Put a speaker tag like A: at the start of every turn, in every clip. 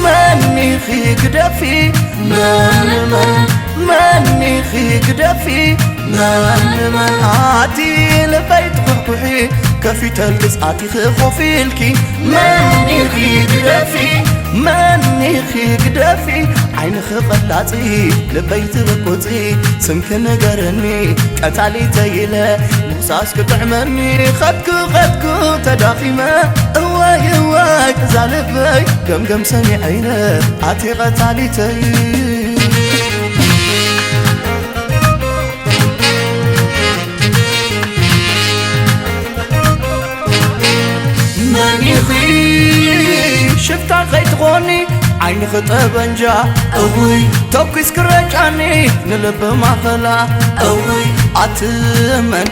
A: ماني خيك دفي ماني خيك دفي عاتي لبيت قحقحي كفي تلقص عاتي خفيلكي ماني خيك دفي ماني خيك دفي عين خفلاتي لبيت بقوتي سمك نقرني قتالي تيلة نقصاش كتعمرني خدكو تداخيمة اواي زالبي قم سمي عينه عاتي قتالي تيلة ماني خي شفتها غيت غوني عيني خطب انجا اوي توكي سكرجاني نلب ما خلا اوي عتمن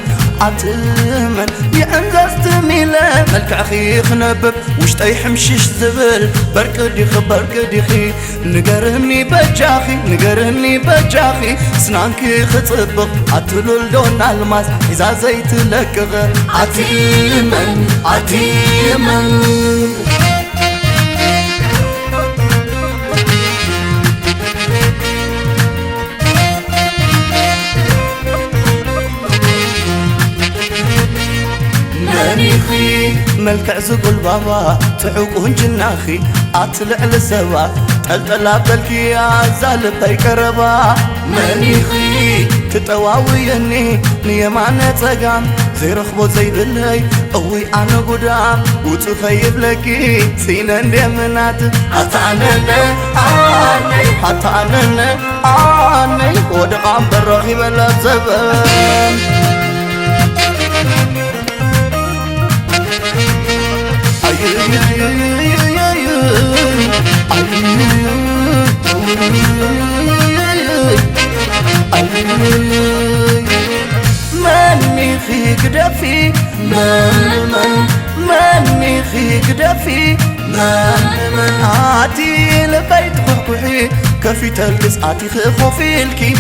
A: يأنزاز تميلة ملك أخي خنبب وشتاي حمشش زبل بركدي خي نقرني بجاخي سنانكي خطبق عتلول دون الماس إذا زيت لك غير عتيمن مانيخي ملكع زقل بابا تعوقون جناخي أطلع لسوا تلتلا بالكي عزال بيكربا مانيخي تتواويني نيمان تقام زي رخبو زي دلي قوي أنا قدام وتخيب لكي سينان ديمنات حتى أنا ودقام بالرغي بلا زبان ماني خيك دفي ماني خيك دفي عاتي لبيت قحقحي كفي تلقص عاتي خفيلكي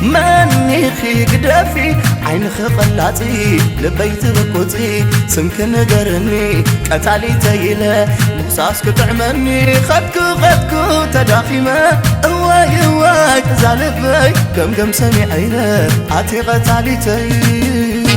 A: ماني خيك دفي عين خفلاتي لبيت بقوتي سمك نقرني قتالي تيلة نقصاش كتعمرني خدكو تداخيمة اواي زالبي قم سمي عينه عاتي قتالي تيلة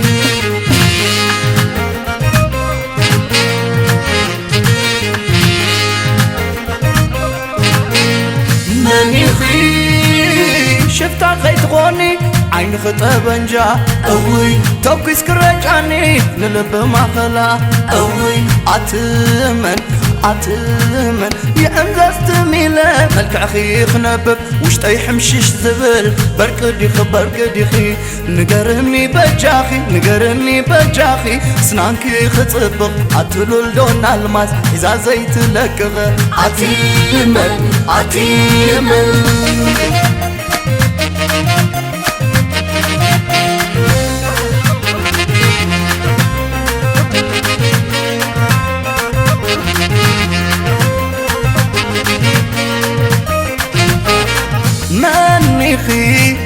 A: ماني خي شفتها غيت غوني عين خطب انجا اوي توكي سكرجاني نلب ما خلا اوي عتمن يأنزاز تميلة ملك أخي خنبب وشتاي حمشش زبل بركدي خي نقرني بجاخي سنانكي خطبق عتلول دون الماس إذا زيت لك غير عتيمن مانيخي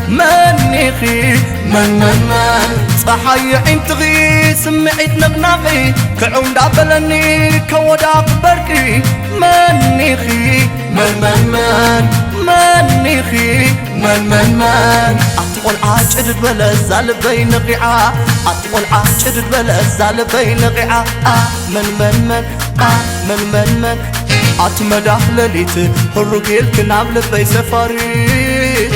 A: مانيخي صحي عين تغي سمعت نغناغي كعون دابلني كودا بركي مانيخي مانيخي أطول عاجد بلا زال بين قعا أطول عاجد بلا زال بين قعا من أتمدح لليت الرجيل كناب لبي سفاري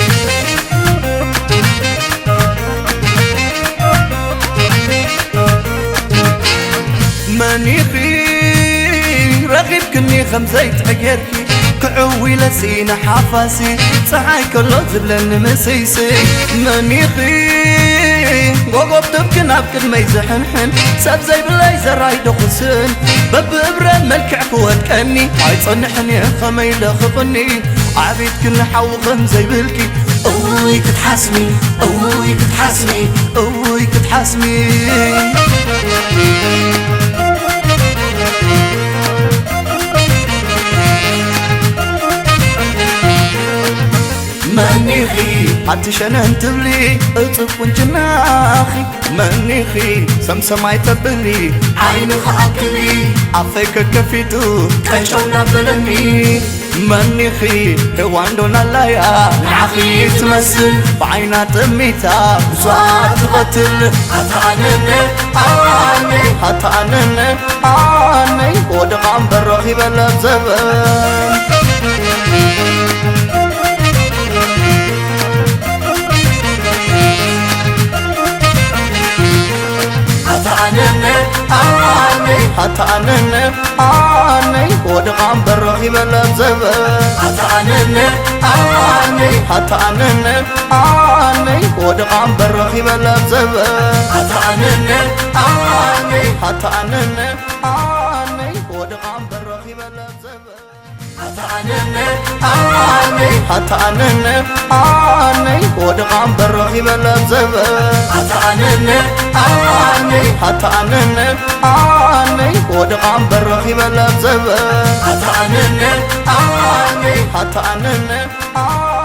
A: مانيخي رغيب كني خمزيت عقيركي كعوي لسينا حافاسي صحاي كله زبلن مسيسي مانيخي وقوب تبكن أبكن ما يزحنحن ساب زي بلاي زراي دخسن بب إبرا ملكع كوات كأني عاي صنحني خمي لخفني عبيد كل حوغم زي بالكي أوي كتحاسمي عتشنن تبلي اطفون جناخي منيخي سمسماي تبلي عيني خاكلي عفيك كفيتو كشونا بلني منيخي هواندو نالايا نعخي تمثل بعينات ميتا بزوات تقتل هتعنن آني ودقام برخي بلا زبن هتعنن آني ودقام برخي بلا زبن هتعنن آني ودقام برخي بلا زبن هتعنن آني ودقام برخي بلا زبن هتعنن آني ودقام برخي بلا زبن هتعنن آني ودقام برخي بلا زبن هتعنن آني